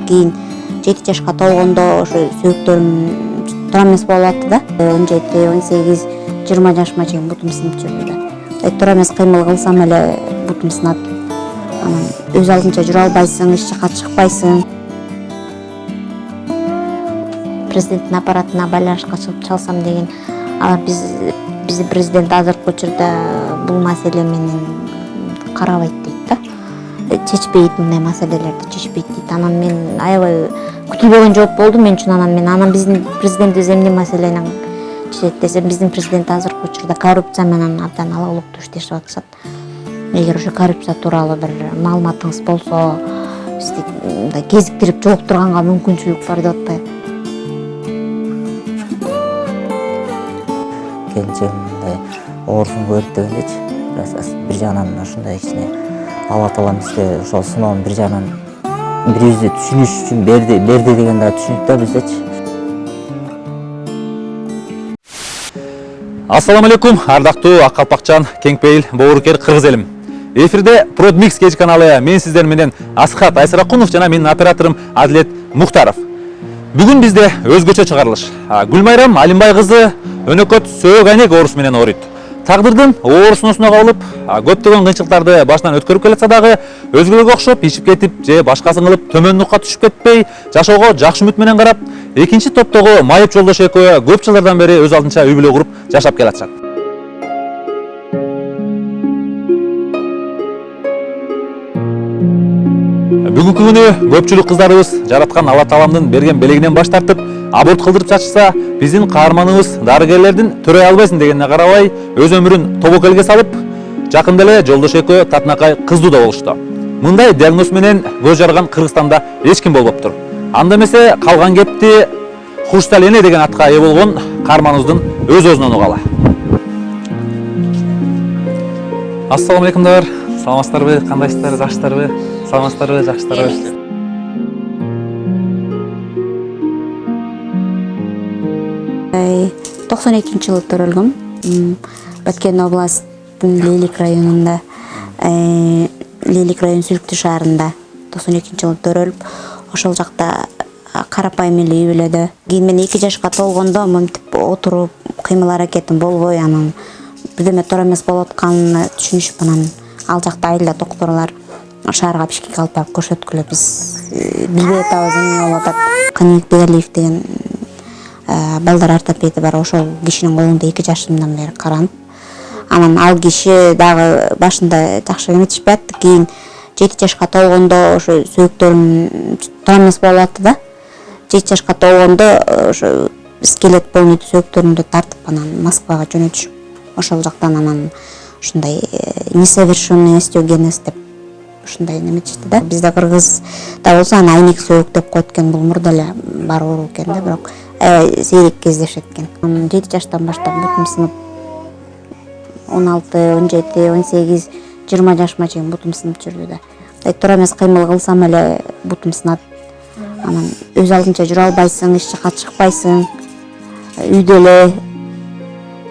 кийин 7 жашка толгондо ошо сөөктөрүм туура эмес болуп атты да. 17, 18, 20 жашыма чейин бутум сынып жүрдү да. Туура эмес кыймыл кылсам эле бутум сынат. Анан өз алдынча жүрө албайсың, эч жака чыкпайсың. Президенттин аппаратына байланышка чыгып чалсам деген, алар бизди президент азыркы учурда бул маселе менен карабайт дейт да. Чечпейт, мындай маселелерди чечпейт дейт. Анан мен аябай күтүлбөгөн жооп болду мен үчүн. Анан биздин президентибиз эмне маселени чечет десем, биздин президент азыркы учурда коррупция менен абдан алалыктуу иштешип атышат. Эгер ошо коррупция тууралуу бир маалыматыңыз болсо, бизди мындай кезиктирип жолуктурганга мүмкүнчүлүк бар деп атпайбы. Келчегим мындай оорусун көрүп дегендечи. Бир жагынан ушундай кичине Алла Таалам бизге ошол сыноонун бир жагынан бирибизди түшүнүш үчүн берди деген да түшүнүк да биздечи. Ассаламу алейкум, ардактуу ак калпакчан, кеңпейил, боорукер кыргыз элим. Эфирде Продмикс кеч каналы, мен сиздер менен Асхат Айсаракунов жана менин операторум Адилет Мухтаров. Бүгүн бизде өзгөчө чыгарылыш. Гүлмайрам Алимбай кызы өнөкөт сөөк айнек оорусу менен ооруйт. Тагдырдын оорусунусуна кабылып, көптөгөн кыйынчылыктарды башынан өткөрүп келатса дагы, өзгөлөргө окшоп ичип кетип же башкасын кылып төмөн нукка түшүп кетпей, жашоого жакшы үмүт менен карап, экинчи топтогу майып жолдош экөө көп жылдардан бери өз алдынча үй бүлө куруп жашап келатышат. Бүгүнкү күнү көпчүлүк кыздарыбыз жараткан Алла Тааламдын берген белегинен баш тартып, аборт кылдырып чачышса, биздин каарманыбыз дарыгерлердин төрөй албайсың дегенине карабай, өз өмүрүн тобокелге салып, жакында эле жолдош экөө татынакай кыздуу да болушту. Мындай диагноз менен көз жарган Кыргызстанда эч ким болбоптур. Анда эмесе калган кепти Хуштал эне деген атка ээ болгон каарманыбыздын өз-өзүнөн угалы. Ассаламу алейкумдар. Саламатсыздарбы? Кандайсыздар? Жакшысыздарбы? Саламатсыздарбы? Жакшысыздарбы? 92-жылы төрөлгөм. Баткен областын Лейлик районунда, Лейлик район Сүлүктүү шаарында 92-жылы төрөлүп, ошол жакта карапайым эле үй бүлөдө. Кийин мен 2 жашка толгондо мынтип отуруп, кыймыл аракетим болбой, анан бирдеме туура эмес болуп атканын түшүнүшүп, анан ал жакта айылда докторлор шаарга Бишкекке алып барып көрсөткүлө, биз билбей атабыз эмне болуп атат. Канибек Бегалиев деген балдар ортопеди бар, ошол кишинин колунда 2 жашымдан бери каранып. Анан ал киши дагы башында жакшы эметишпей атты. Кийин 7 жашка толгондо ошо сөөктөрүм туура эмес болуп атты да. 7 жашка толгондо ошо скелет полностью сөөктөрүмдү тартып, анан Москвага жөнөтүшүп, ошол жактан анан ушундай несовершенный остеогенез деп ушундай неметишти да. Бизде Кыргызда болсо аны айнек сөөк деп коет экен, бул мурда эле бар оору экен да, бирок сейрек кездешет экен. 7 жаштан баштап бутум сынып, 16, 17, 18, 20 жашыма чейин бутум сынып жүрдү да. Туура эмес кыймыл кылсам эле бутум сынат. Анан өз алдынча жүрө албайсың, эч жака чыкпайсың. Үйдө эле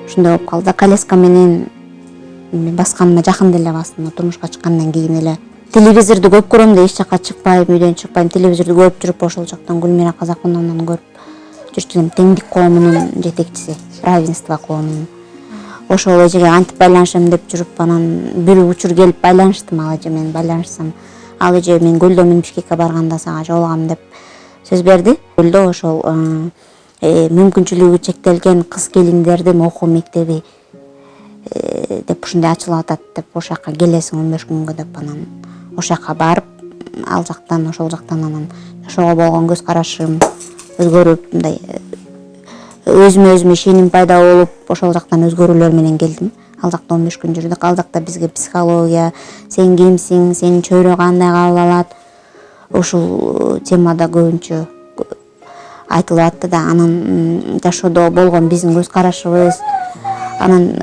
ушундай болуп калды. Коляска менен басканыма жакында эле бастым, турмушка чыккандан кийин эле. Телевизорду көп көрөм да, эч жака чыкпайм, үйдөн чыкпайм. Телевизорду көрүп жүрүп, ошол жактан Гүлмира Казакуновнан көрүп жүрчүм, теңдик коомунун жетекчиси, равенство коомунун. Ошол эжеге антип байланышам деп жүрүп, анан бир учур келип байланыштым, ал эже менен байланышсам, ал эже мен Көлдөмүн Бишкекке барганда сага жолугам деп сөз берди. Көлдө ошол мүмкүнчүлүгү чектелген кыз келиндердин окуу мектеби деп ушундай ачылып атат деп, ошол жака келесиң 15 күнгө деп, анан ошол жака барып, ал жактан ошол жактан анан жашоого болгон көз карашым өзгөрүп, мындай өзүмө ишеним пайда болуп, ошол жактан өзгөрүүлөр менен келдим. Ал жакта 15 күн жүрдүк. Ал жакта бизге психология, сен кимсиң, сенин чөйрө кандай кабыл алат, ушул темада көбүнчө айтылып атты да. Анан жашоодо болгон биздин көз карашыбыз, анан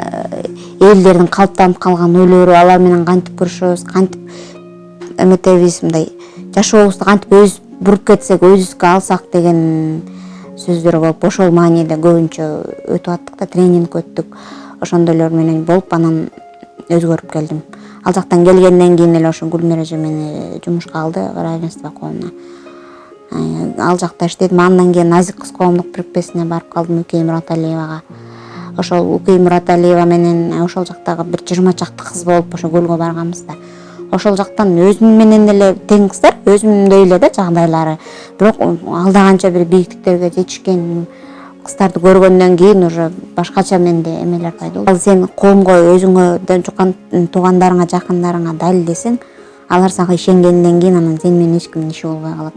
элдердин калыптанып калган ойлору, алар менен кантип күрөшөбүз, кантип эметебиз, мындай жашообузду кантип өз буруп кетсек, өзүбүзгө алсак деген сөздөр болуп, ошол мааниде көбүнчө өтүп аттык да, тренинг өттүк. Ошондойлор менен болуп, анан өзгөрүп келдим. Ал жактан келгенден кийин эле ошо Гүлмира эже мени жумушка алды, равенство коомуна. Ал жакта иштедим. Андан кийин Назик кыз коомдук бирикпесине барып калдым Үкей Мураталиевага. Ошол Үкей Мураталиева менен ошол жактагы бир 20 чакты кыз болуп ошо көлгө барганбыз да. Ошол жактан өзүм менен эле тең кыздар, өзүмдөй эле да жагдайлары. Бирок алда канча бир бийиктиктерге жетишкен кыздарды көргөндөн кийин уже башкача менде эмелер пайда болду. Ал сен коомго өзүңө жуккан туугандарыңа, жакындарыңа далилдесең, алар сага ишенгенден кийин анан сен менен эч кимдин иши болбой калат.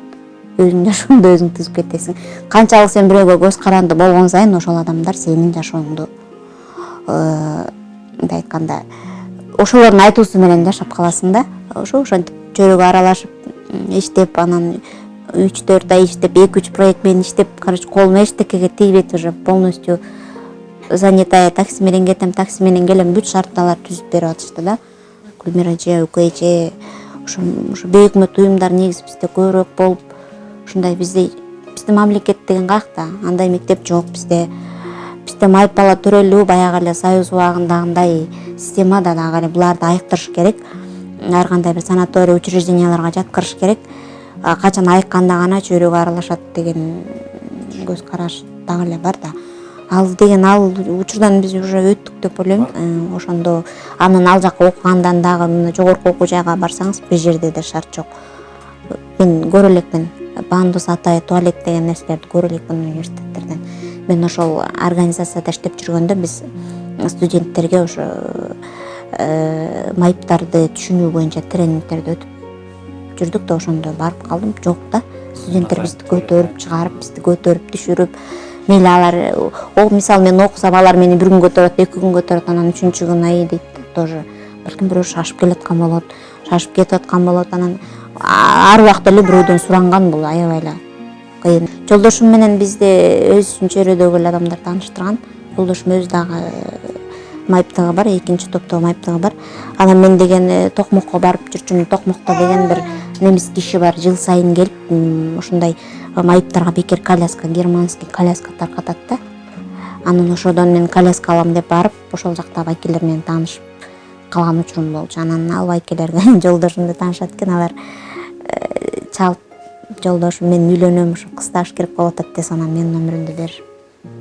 Өзүң жашооңду өзүң түзүп кетесиң. Канчалык сен бирөөгө көз каранды болгон сайын ошол адамдар сенин жашооңду мындай айтканда ошолордун айтуусу менен жашап каласың да. Ошентип чөйрөгө аралашып иштеп, анан 3-4 ай иштеп, 2-3 проект менен иштеп, короче, колум эчтекеге тийбейт, уже полностью занятая, такси менен кетем, такси менен келем, бүт шартталар түзүп берип атышты да. Гүлмира эже, Үкей эже, ошо бейөкмөт уюмдар негизи бизде көбүрөөк болуп, ушундай бизде мамлекет деген каякта, андай мектеп жок бизде. Бизде майып бала төрөлүү баягы эле Союз убагындагындай система да дагы эле буларды айыктырыш керек. Ар кандай бир санаторий, учрежденияларга жаткырыш керек. Качан айыкканда гана чөйрөгө аралашат деген көз караш дагы эле бар да. Ал учурдан биз уже өттүк деп ойлойм. Ошондо анан ал жака окугандан дагы жогорку окуу жайга барсаңыз, бир жерде да шарт жок. Мен көрө элекмин, бандус, атай, туалет деген нерселерди көрө элекмин университеттерден. Мен ошол организацияда иштеп жүргөндө биз студенттерге ошо майыптарды түшүнүү боюнча тренингтерди өтүп жүрдүк да, ошондо барып калдым. Жок да, студенттер бизди көтөрүп чыгарып, бизди көтөрүп түшүрүп, мейли алар мисалы мен окусам, алар мени бир күн көтөрөт, 2 күн көтөрөт, анан 3-чү күн ай дейт тоже. Балким бирөө шашып келаткан болот, шашып кетип аткан болот, анан ар убакта эле бирөөдөн суранган бул аябай эле кыйын. Жолдошум менен бизди өз үчүн чөйрөдөгү эле адамдар тааныштырган. Жолдошум өзү дагы майыптыгы бар, 2-нчи топтогу майыптыгы бар. Анан мен деген Токмокко барып жүрчүмүн. Токмокто деген бир немис киши бар, жыл сайын келип ушундай майыптарга бекер коляска, германский коляска таркатат да. Анан ошодон мен коляска алам деп барып, ошол жактагы байкелер менен таанышып калган учурум болчу. Анан ал байкелерге жолдошумду таанышат экен, алар чалып, жолдошум мен үйлөнөм, ошо кыз табыш керек болуп атат десе, анан менин номеримди беришип.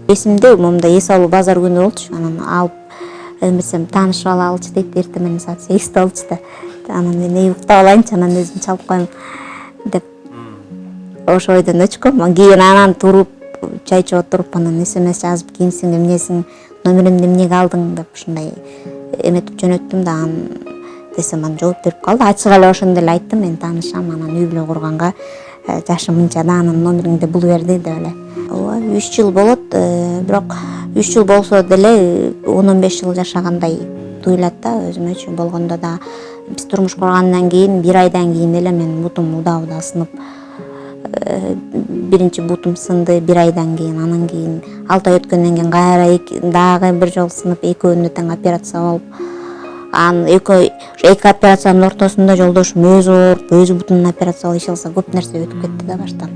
Эсимде, момунда эс алуу базар күнү болчу. Анан алып эмесем таанышып алалычы дейт, эртең менен саат 8-те болчу да. Анан мен уктап алайынчы, анан өзүм чалып коем деп ошо ойдон өчкөм. Кийин анан туруп, чай ичип отуруп, анан СМС жазып, кимсиң, эмнесиң, номеримди эмнеге алдың деп ушундай эметип жөнөттүм да. Десем, анан жооп берип калды. Ачык эле ошондо эле айттым, мен таанышам, анан үй бүлө курганга жашым мынча да, анан номериңди бул берди деп эле. 3 жыл болот, бирок 3 жыл болсо деле 10-15 жыл жашагандай туюлат да, өзүмөчү болгондо да. Биз турмуш кургандан кийин 1 айдан кийин эле мен бутум уда сынып, биринчи бутум сынды 1 айдан кийин, анан кийин 6 ай өткөндөн кийин кайра дагы бир жолу сынып, экөөнү тең операция болуп, анан эки операциянын ортосунда жолдошум өзү ооруп, өзү бутунун операция болуп, иш алса көп нерсе өтүп кетти да баштан.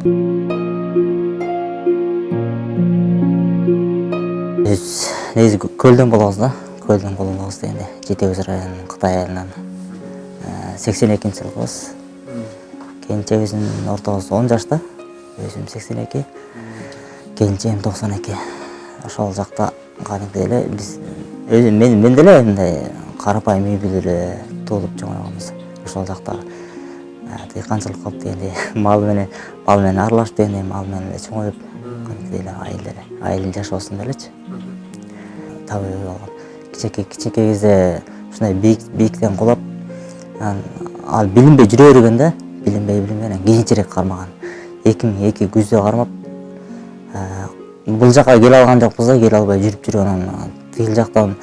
Биз негизи көлдөн болобуз да, көлдөн болобуз дегенде, Жетегөз районунун Кытай айылынан 82-жылгыбыз. Келинчегибиздин ортогубуз 10 жашта, өзүм 82, келинчегим 92. Ошол жакта кадимки эле биз мен деле мындай карапайым үй бүлөлө туулуп чоңойгонбуз. Ошол жакта дыйканчылык кылып дегенде, мал менен аралашып дегенде, мал менен эле чоңоюп, кадимки эле айылдын жашоосунда элечи табыйы болгон. Кичинекей кезде ушундай бийиктен кулап, ал билинбей жүрө берген да, билинбей кийинчерээк кармаган. 2002 күздө кармап, бул жака келе алган жокпуз да, келе албай жүрүп жүргөн, тигил жактан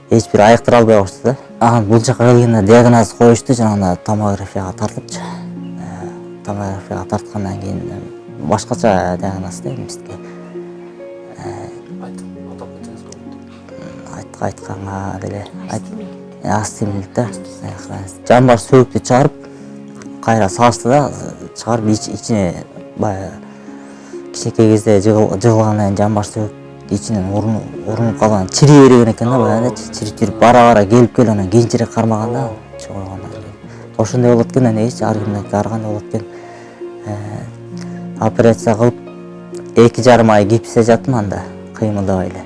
эч бир айыктыра албай коюшту да. Анан бул жака келгенде диагноз коюшту, жанагындай томографияга тартыпчы. Томографияга тарткандан кийин башкача диагноз да бизге. Айтканга деле астемилдик да. Жан баш сөөктү чыгарып, кайра салышты да, чыгарып ичине баягы кичинекей кезде жыгылгандан кийин жан баш сөөк ичинен урунуп калган, чирий берген экен да, баягы чирип жүрүп бара келип анан кийинчерээк кармаган да, чоңойгондон кийин. Ошондой болот экен, негизи ар кимдики ар кандай болот экен. операция кылып 2,5 ай гипсте жаттым, анда кыймылдабай эле.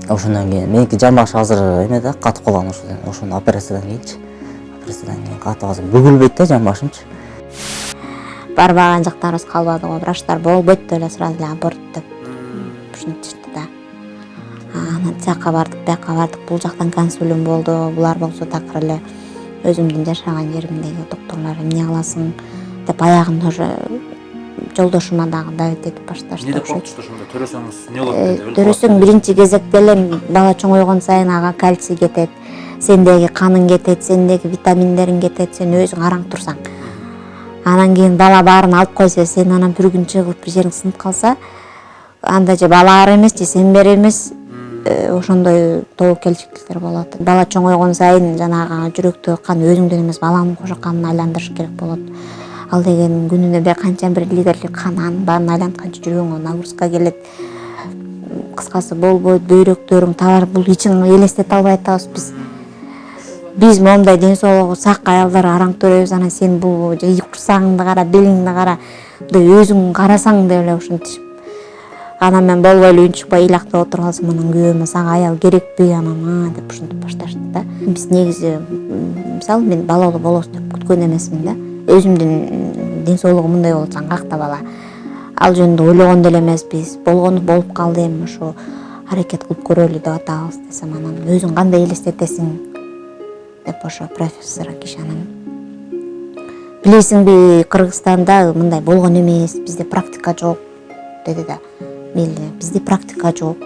Ошондон кийин меники жан башы азыр эмеде катып калган, ошону операциядан кийин катып азыр бүгүлбөйт да жан башымчы. Барбаган жактарыбыз калбады го, врачтар болбойт деп эле сразу эле аборт деп ушинтишти да. Анан тияка бардык, бияка бардык, бул жактан консулиум болду. Булар болсо такыр эле өзүмдүн жашаган жеримдеги докторлор эмне кыласың деп аягында уже жолдошума дагы давить этип башташты. Не деп корктушту ошондо? Төрөсөңүз эмне болот деп? Төрөсөң биринчи кезекте эле бала чоңойгон сайын ага кальций кетет, сендеги каның кетет, сендеги витаминдериң кетет, сен өзүң араң турсаң. Анан кийин бала баарын алып койсо, сен анан бир күн чыгып бир жериң сынып калса, анда же бала ар эмес, же сен бер эмес, ошондой тобокелчиликтер болот. Бала чоңойгон сайын жанагы жүрөктөгү кан өзүңдөн эмес, баланын кошо канына айландырыш керек болот. Ал деген күнүнө бир канча бир литрлик кан, анын баарын айлантканча жүрөгүңө нагрузка келет. Кыскасы болбойт, бөйрөктөрүң табар, бул ичиң элестете албай атабыз биз момундай ден соолугу сак аялдар араң төрөбүз, анан сен бул курсагыңды кара, белиңди кара, өзүң карасаң деп эле ушинтишип. Анан мен болбой эле үнчүкпай ыйлактап отуруп алсам, анан күйөөмө сага аял керекпи, анан деп ушинтип башташты да. Биз негизи мисалы мен балалуу болосу деп күткөн эмесмин да. Өзүмдүн ден соолугум мындай болсоң какта бала. Ал жөнүндө ойлогон деле эмеспиз. Болгону болуп калды, эми ушу аракет кылып көрөлү деп атабыз десем, анан өзүң кандай элестетесиң деп ошо профессор киши анан билесиңби, Кыргызстанда мындай болгон эмес, бизде практика жок деди да. Мейли, бизде практика жок.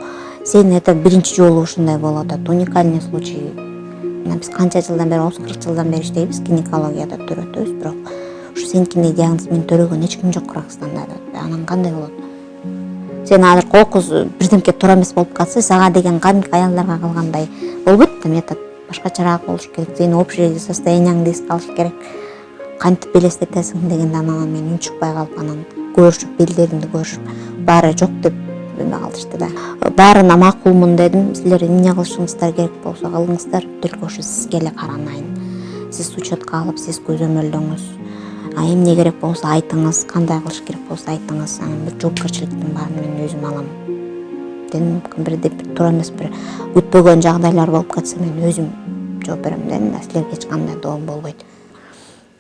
Сен это биринчи жолу ушундай болуп атат, уникальный случай. Биз канча жылдан бери, 30-40 жылдан бери иштейбиз, гинекологияда төрөтөбүз, бирок ушу сенкиндей диагноз менен төрөгөн эч ким жок Кыргызстанда деп. Анан кандай болот? Сен азыр кокуз бирдемке туура эмес болуп калса, сага деген кадимки аялдарга кылгандай болбойт да, метод башкачараак болуш керек. Сени общий состоянияңды эске алыш керек. Кантип элестетесиң дегенде анан мен үнчүкпай калып, анан көрүшүп, белдеримди көрүшүп, баары жок деп калышты да. Баарына макулмун дедим. Силер эмне кылышыңыздар керек болсо кылыңыздар, только ушу сизге эле каранайын. Сиз учетко алып, сиз көзөмөлдөңүз. Эмне керек болсо айтыңыз, кандай кылыш керек болсо айтыңыз. Анан бир жоопкерчиликтин баарын мен өзүм алам. Дедим, бирде туура эмес бир күтпөгөн жагдайлар болуп кетсе, мен өзүм жооп берем дедим да. Силерге эч кандай доом болбойт.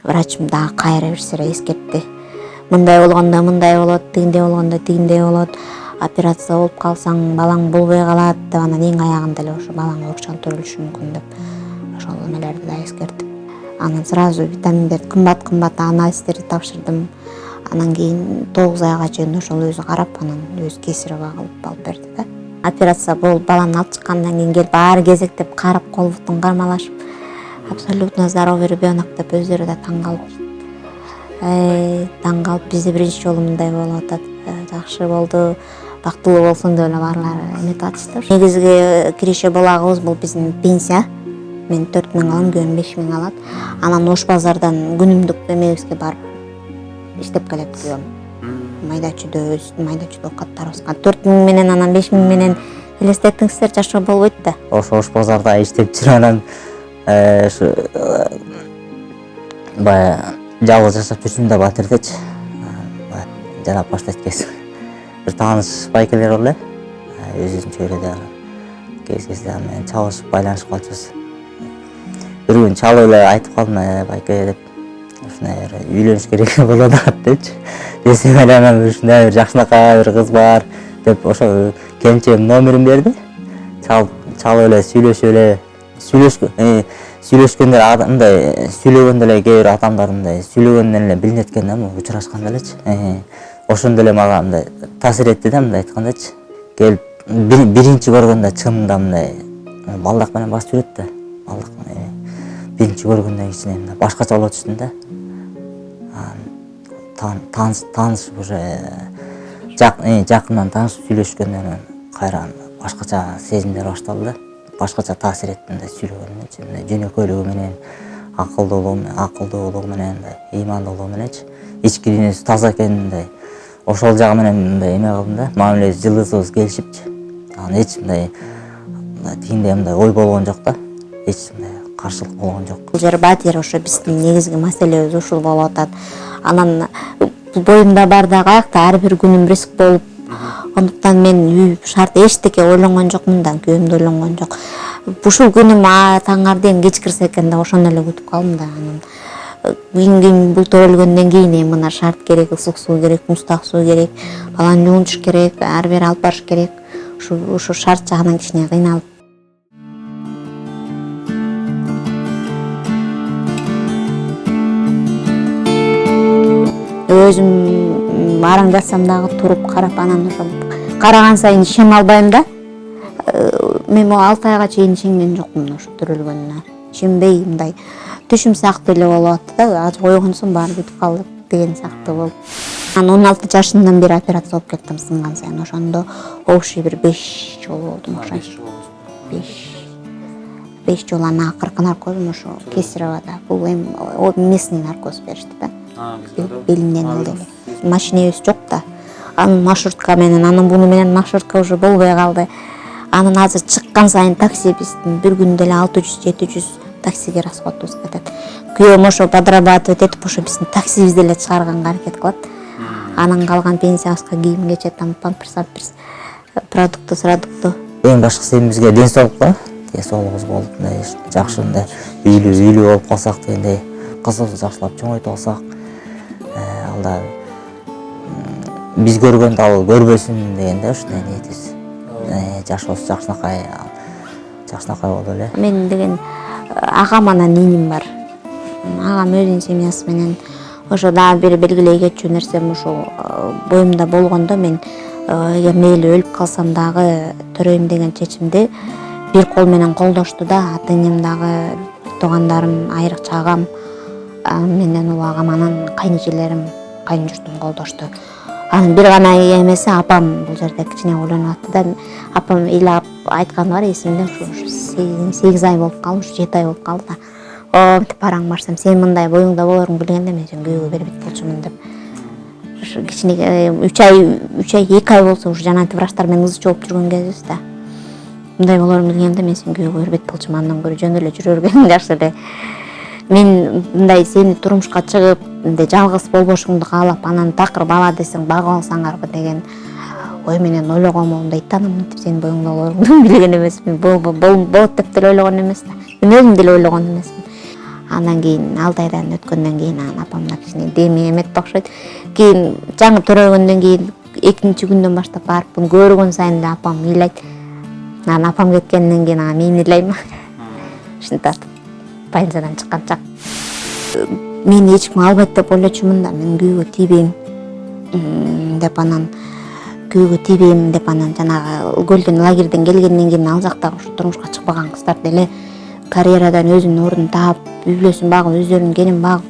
Врачым дагы кайра бир сыйра эскертти. Мындай болгондо мындай болот, тигиндей болгондо тигиндей болот. Операция болуп калсаң балаң болбой калат деп, анан эң аягында эле ошо балаң оорукчан төрүлүшү мүмкүн деп ошол эмелерди да эскертип. Анан сразу витаминдерди кымбат анализдерди тапшырдым. Анан кийин 9 айга чейин ошол өзү карап, анан өзү кесарево кылып алып берди да. Операция болуп баланы алып чыккандан кийин келип баары кезектеп карап, кол бутун кармалашып, абсолютно здоровый ребенок деп өздөрү да таң калып. Таң калып, бизде биринчи жолу мындай болуп атат. Жакшы болду, бактылуу болсун деп эле баарлары эметип атышты. Негизги киреше булагыбыз бул биздин пенсия. Мен 4000 алам, күйөөм 5000 алат. Анан Ош базардан күнүмдүк эмебизге барып иштеп келет күйөөм. Майда-чүйдө каттарыбызга 4000 менен анан 5000 менен элестетиңиздер, жашоо болбойт да. Ош базарда иштеп жүрүп анан ушу баягы жалгыз жашап жүрсүм да батирдечи. Жарап баштайт кез. Бир тааныш байкелер бар эле. Өзүнчө эле да кез-кезде менен чалышып байланышып калчубуз. Бир күн чалып эле айтып калдым, байке деп, ушундай үйлөнүш керек болот депчи. Десем эле анан ушундай бир жакшынакай бир кыз бар деп ошо келинчегим номерин берди. Чалып эле сүйлөшкөндөр мындай сүйлөгөндө эле кээ бир адамдар мындай сүйлөгөндөн эле билинет экен да, учурашканда элечи. Ошондо эле мага мындай таасир этти да, мындай айткандачы. Келип биринчи көргөндө чынында мындай балдак менен басып жүрөт да. Балдак биринчи көргөндө кичине мындай башкача болуп түштүм да. Таанышып уже жакындан таанышып сүйлөшкөндөн кайра башкача сезимдер башталды да. Башкача таасир этти мындай сүйлөгөнүнчү, мындай жөнөкөйлүгү менен, акылдуулугу менен, ыймандуулугу мененчи. Ички дүйнөсү таза экенинде ошол жагы менен мындай эме кылдым да. Мамилебиз жылдызыбыз келишипчи. Анан эч мындай тигиндей мындай ой болгон жок да. Эч мындай каршылык болгон жок. Бул жер батир ошо биздин негизги маселебиз ушул болуп атат. Анан боюмда бар да каякта ар бир күнүм риск болуп, андыктан мен үй шарт эчтеке ойлонгон жокмун да, күйөөмдү ойлонгон жок. Ушул күнүм таңарден кеч кирсе экен да ошону эле күтүп калдым да. Анан кийин бул төрөлгөндөн кийин эми мына шарт керек, ысык суу керек, муздак суу керек, баланы жуунуш керек, ар бир алып барыш керек. Ушу шарт жагынан кичине кыйналып. Өзүм араң жатсам дагы туруп карап, анан ошо караган сайын ишене албайм да. Мен 6 айга чейин ишенген жокмун ошо төрөлгөнүнө. Ишенбей мындай түшүм сыяктуу эле болуп атты да, азыр ойгонсом баары бүтүп калды деген сыяктуу болуп. Анан 16 жашымдан бери операция болуп кеттим сынган сайын. Ошондо общий бир 5 жолу болдум ошо. 5 жолу ана акыркы наркозум ошо Кесарево. Бул эми местный наркоз беришти да. Белимден эле. Машинебиз жок да. Анын маршрутка менен, анын буну менен маршрутка уже болбой калды. Анан азыр чыккан сайын такси биздин бир күндө эле 600-700 таксиге расходубуз кетет. Күйөөм ошо подрабатывать этип ошо биздин таксибизди эле чыгарганга аракет кылат. Анан калган пенсиябызга кийим кечет, памперс, продукту. Эң башкысы эми бизге ден соолук ден соолугубуз болуп, мындай жакшы мындай үйлүү болуп калсак дегендей, кызыбызды жакшылап чоңойто алсак, алда биз көргөндү ал көрбөсүн дегенде ушундай ниетибиз. Жашообуз жакшынакай болду эле. Мен деген агам анан иним бар. Агам өзүнүн семьясы менен ошо дагы бир белгилей кетчү нерсем ошо боюмда болгондо мен эгер мейли өлүп калсам дагы төрөйм деген чечимди бир кол менен колдошту да. Ата энем дагы, туугандарым, айрыкча агам, менден улуу агам, анан кайнэжелерим, кайын журтум колдошту. Анын бир гана эмеси апам бул жерде кичине ойлонуп атты да. Апам ыйлап айтканы бар эсимде, ушу 8 ай болуп калды, 7 ай болуп калды да. Мынтип бараң барсам, сен мындай боюңда болоруң билгенде мен сени күйөөгө бербейт болчумун деп. Ушу кичине 2 ай болсо ушу жанагы врачтар менен ызы чогуп жүргөн кезибиз да. Мындай болоруң билгенде мен сени күйөөгө бербейт болчумун, андан көрө жөн эле жүрө бергениң жакшы эле. Мен мындай сени турмушка чыгып, мындай жалгыз болбошуңду каалап, анан такыр бала десең багып алсаңарбы деген ой менен ойлогон болдум да. Итанам мынтип сенин боюңда болоруңду билген эмесмин. Болот деп деле ойлогон эмес да. Мен өзүм деле ойлогон эмесмин. Андан кийин 6 айдан өткөндөн кийин анан апамда кичине деми эметти окшойт. Кийин жаңы төрөлгөндөн кийин 2-чи күндөн баштап барып буну көргөн сайын да апам ыйлайт. Анан апам кеткенден кийин ана мен ыйлайм. Ушинтип больницадан чыкканча. Мен эч ким албайт деп ойлочумун да. Мен күйөөгө тийбейм деп анан жанагы көлдөн лагерден келгенден кийин ал жактагы ушу турмушка чыкпаган кыздар деле карьерадан өзүнүн ордун таап, үй бүлөсүн багып, өздөрүнүн кенин багып,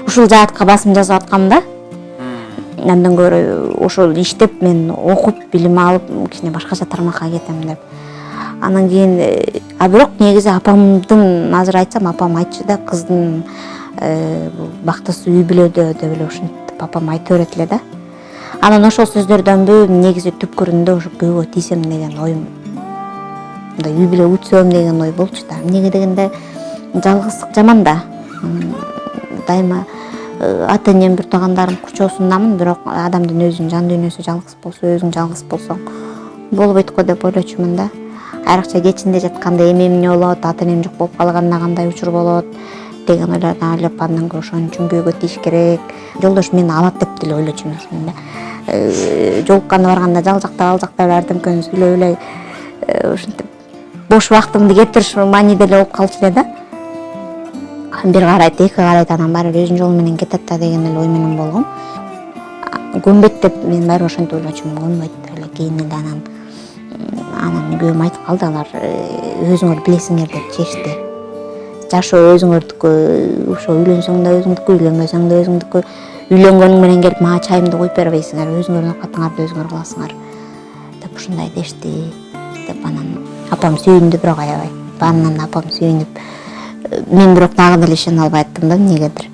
ушул жаатка басым жасап аткам да. Андан көрө ошол иштеп мен окуп, билим алып, кичине башкача тармакка кетем деп. Анан кийин бирок негизи апамдын, азыр айтсам апам айтчу да, кыздын бактысы үй бүлөдө деп эле ушинтип апам айтып берет эле да. Анан ошол сөздөрдөнбү негизи түпкүрүндө ушу күйөөгө тийсем деген оюм, мындай үй бүлө бүтсөм деген ой болчу да. Эмнеге дегенде жалгыздык жаман да. Дайыма ата энем, бир туугандарым кучоосундамын, бирок адамдын өзүнүн жан дүйнөсү жалгыз болсо, өзүң жалгыз болсоң болбойт го деп ойлочумун да. Айрыкча кечинде жатканда эмне болот, ата энем жок болуп калганда кандай учур болот деген ойлорду ойлоп, андан көрө ошон үчүн күйөөгө тийиш керек. Жолдош мени алат деп деле ойлочу эмесмин да. Жолукканда барганда ал жакта ардымкөн сүйлөп эле ушинтип бош убактымды кетириш мааниде эле болуп калчу эле да. Бир карайт, 2 карайт, анан баары өзүнүн жолу менен кетет да деген эле ой менен болгом. Көнбөйт деп мен баары ошентип ойлочумун, көнбөйт эле. Кийин эле анан күйөөм айтып калды, алар өзүңөр билесиңер деп чечти. Жашоо өзүңөрдүкү, ошо үйлөнсөң да өзүңдүкү, үйлөнбөсөң да өзүңдүкү. Үйлөнгөнүң менен келип мага чайымды коюп бербейсиңер, өзүңөрдүн оокатыңарды өзүңөр кыласыңар деп ушундай дешти деп. Анан апам сүйүндү, бирок аябай. Баарынан апам сүйүнүп, мен бирок дагы деле ишене албай аттым да, эмнегедир.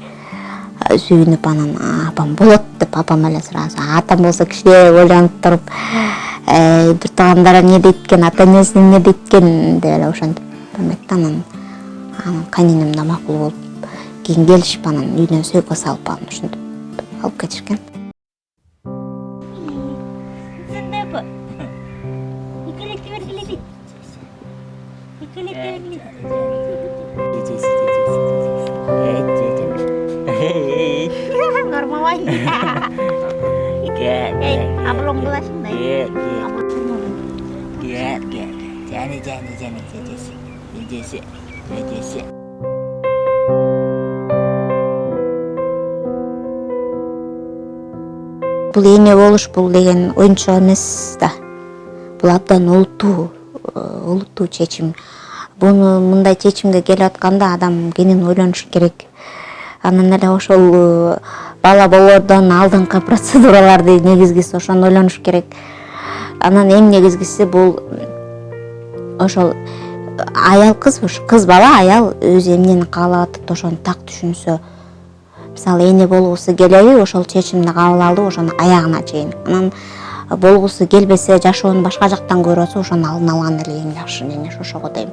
Сүйүнүп анан апам болот деп апам эле сразу. Атам болсо кичине ойлонуп туруп, бир туугандары эмне дейт экен, ата энеси эмне дейт экен деп эле ошентип эметти. Анан кайненем да макул болуп, кийин келишип анан үйдөн сөйкө салып ушинтип алып кетишкен. алайын. Эй, абылың боласың да. Жени. Бул эне болуш бул деген оюнчук эмес да. Бул абдан олуттуу чечим. Буну мындай чечимге келип атканда адам кенен ойлонуш керек. Анан эле ошол бала болоодон алдыңкы процедураларды негизгиси ошону ойлонуш керек. Анан эң негизгиси бул ошол аял кыз бала аял өзү эмнени каалап атат ошону так түшүнсө, мисалы эне болгусу келеби ошол чечимди кабыл алды ошону аягына чейин. Анан болгусу келбесе, жашоону башка жактан көрүп атса, ошону алдын алган эле эң жакшы мен ошого дейм.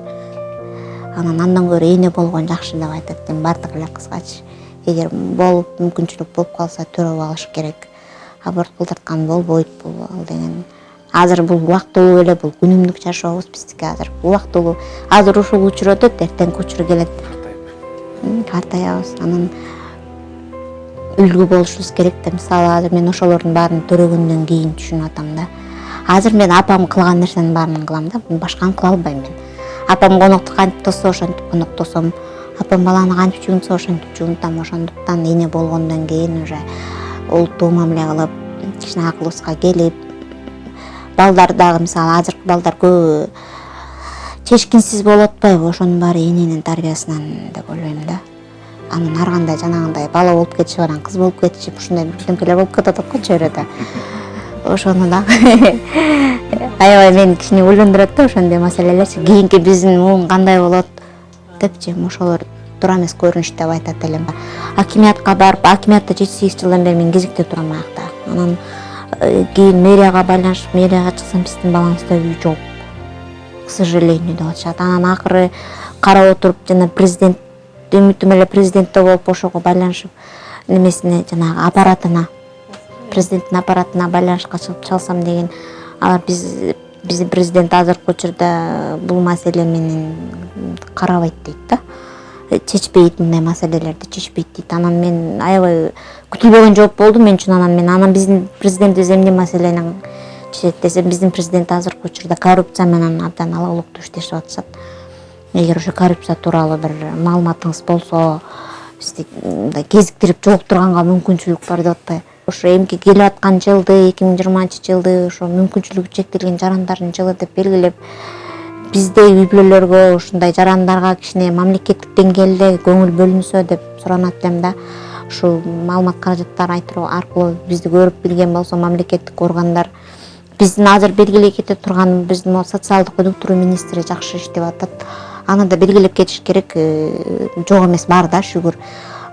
Анан андан көрө эне болгон жакшы деп айтат дейм бардык эле кызгачы. Эгер болуп мүмкүнчүлүк болуп калса төрөп алыш керек. Аборт кылдырткан болбойт бул ал деген. Азыр бул убактылуу эле, бул күнүмдүк жашообуз биздики азыр. Убактылуу. Азыр ушул учур өтөт, эртең учур келет. Картаябыз. Анан үлгү болушубуз керек да. Мисалы азыр мен ошолордун баарын төрөгөндөн кийин түшүнүп атам да. Азыр мен апам кылган нерсенин баарын кылам да. Башканы кыла албайм мен. Апам конокту кантип тосо ошентип коноктосом. Апам баланы кантип жуунтса ошентип жуунтам. Ошондуктан эне болгондон кийин уже олуттуу мамиле кылып, кичине акылыбызга келип, балдар дагы мисалы азыркы балдар көбү чечкинсиз болуп атпайбы, ошонун баары эненин тарбиясынан деп ойлойм да. Анан ар кандай жанагындай бала болуп кетиши баран кыз болуп кетишип ушундай бирдемкелер болуп кетип атат го чөйрөдө. Ошону да аябай мени кичине ойлондурат да ошондой маселелерчи. Кийинки биздин муун кандай болот депчи, ошолор туура эмес көрүнүш деп айтат элем. Акимиятка барып, акимиятта 7-8 жылдан бери мен кезекте турам аякта. Анан кийин мэрияга байланышып, мэрияга чыксам биздин балаңызда үй жок. К сожалению деп атышат. Анан акыры карап отуруп жана президент үмүтүм эле президентте болуп ошого байланышып немесине жанагы аппаратына, президенттин аппаратына байланышка чыгып чалсам деген. Алар биздин президент азыркы учурда бул маселе менен карабайт дейт да. Чечпейт, мындай маселелерди чечпейт дейт. Анан мен аябай күтүлбөгөн жооп болду мен үчүн. Анан биздин президентибиз эмне маселени чечет десем, биздин президент азыркы учурда коррупция менен абдан алалыктуу иштешип атышат. Эгер ошо коррупция тууралуу бир маалыматыңыз болсо, бизди кезиктирип жолуктурганга мүмкүнчүлүк бар деп атпайбы. Ошо эмки келип аткан жылды, 2020-жылды ошо мүмкүнчүлүгү чектелген жарандардын жылы деп белгилеп, биздей үй бүлөлөргө, ушундай жарандарга кичине мамлекеттик деңгээлде көңүл бөлүнсө деп суранат элем да. Ушул маалымат каражаттары айтыруу аркылуу бизди көрүп билген болсо мамлекеттик органдар, биздин азыр белгилей кете турган биздин социалдык өнүктүрүү министри жакшы иштеп атат. Аны да белгилеп кетиш керек. Жок эмес, бар да, шүгүр.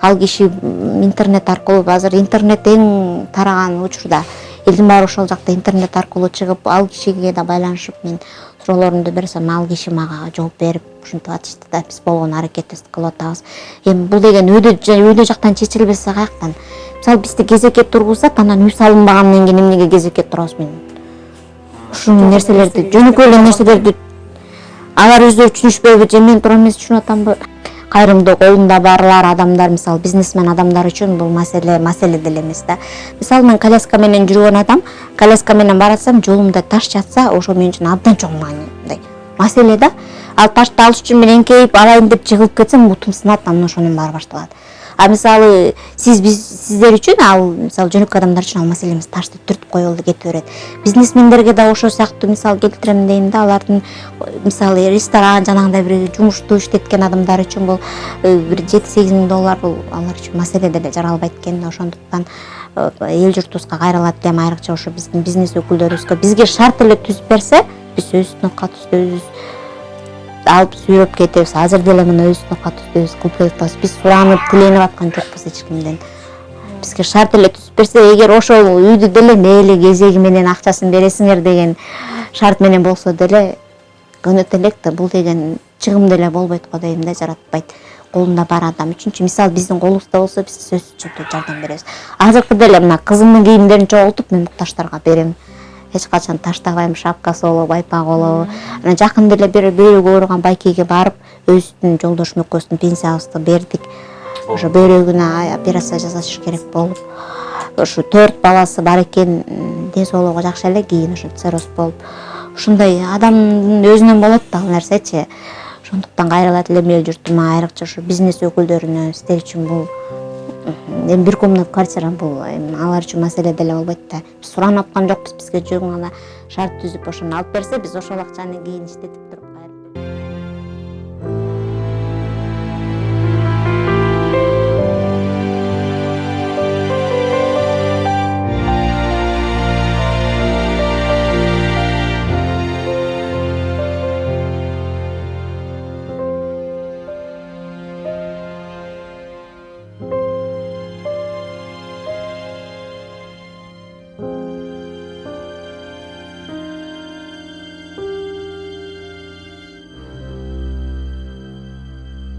Ал киши интернет аркылуу, азыр интернет эң тараган учурда элдин баары ошол жакта интернет аркылуу чыгып, ал кишиге да байланышып мен суроолорумду берсем, ал киши мага жооп берип ушинтип атышты да, биз болгон аракетибизди кылып атабыз. Эми бул деген өйдө жактан чечилбесе каяктан? Мисалы бизди кезекке тургузсак, анан үй салынбагандан кийин эмнеге кезекке турабыз мен? Ушул нерселерди, жөнөкөй эле нерселерди алар өздөрү түшүнүшпөйбү же мен туура эмес түшүнүп атамбы? Кайрымдуу колунда барлар адамдар, мисалы бизнесмен адамдар үчүн бул маселе деле эмес да. Мисалы мен коляска менен жүргөн адам, коляска менен баратсам, жолумда таш жатса, ошо мен үчүн абдан чоң мындай маселе да. Ал ташты алыш үчүн мен эңкейип алайын деп жыгылып кетсем, бутум сынат, анан ошонун баары башталат. А мисалы сиздер үчүн, ал мисалы жөнөкөй адамдар үчүн ал маселе эмес, ташты түртүп коелу кетип берет. Бизнесмендерге да ошо сыяктуу мисал келтирем дейм да. Алардын мисалы ресторан жанагындай бир жумушту иштеткен адамдар үчүн бул бир 7-8 миң доллар бул алар үчүн маселе деле жаралбайт экен. Ошондуктан эл журтубузга кайрылат элем, айрыкча ошо биздин бизнес өкүлдөрүбүзгө бизге шарт эле түзүп берсе, биз өзүбүздүн катыбызды өзүбүз алып сүйрөп кетебиз. Азыр деле мына өзүбүздүн катыбызды өзүбүз кылып кетебиз. Биз суранып, тиленип аткан жокпуз эч кимден. Бизге шарт эле түзүп берсе, эгер ошол үйдү деле мейли кезеги менен акчасын бересиңер деген шарт менен болсо деле көнөт элек да, бул деген чыгым деле болбойт го дейм да, жаратпайт. Колунда бар адам үчүн, мисалы биздин колубузда болсо биз сөзсүз түрдө жардам беребиз. Азыркы деле мына кызымдын кийимдерин чогултуп мен муктаждарга берем. Эч качан таштабайм, шапкасы болобу, байпак болобу. Анан жакында эле бөйрөгү ооруган байкеге барып, өзүбүздүн жолдошум экөөбүздүн пенсиябызды бердик. Ошо бөйрөгүнө операция жасаш керек болуп. ушу 4 баласы бар экен, ден соолугу жакшы эле, кийин ушу цирроз болуп. Ушундай адамдын өзүнөн болот да ал нерсечи. Ошондуктан кайрылат элем эл журтума, айрыкча ушу бизнес өкүлдөрүнө сиздер үчүн бул эми бир комнат квартира бул алар үчүн маселе деле болбойт да. Биз суранып аткан жокпуз, бизге жөн гана шарт түзүп ошону алып берсе, биз ошол акчаны кийин иштетип туруп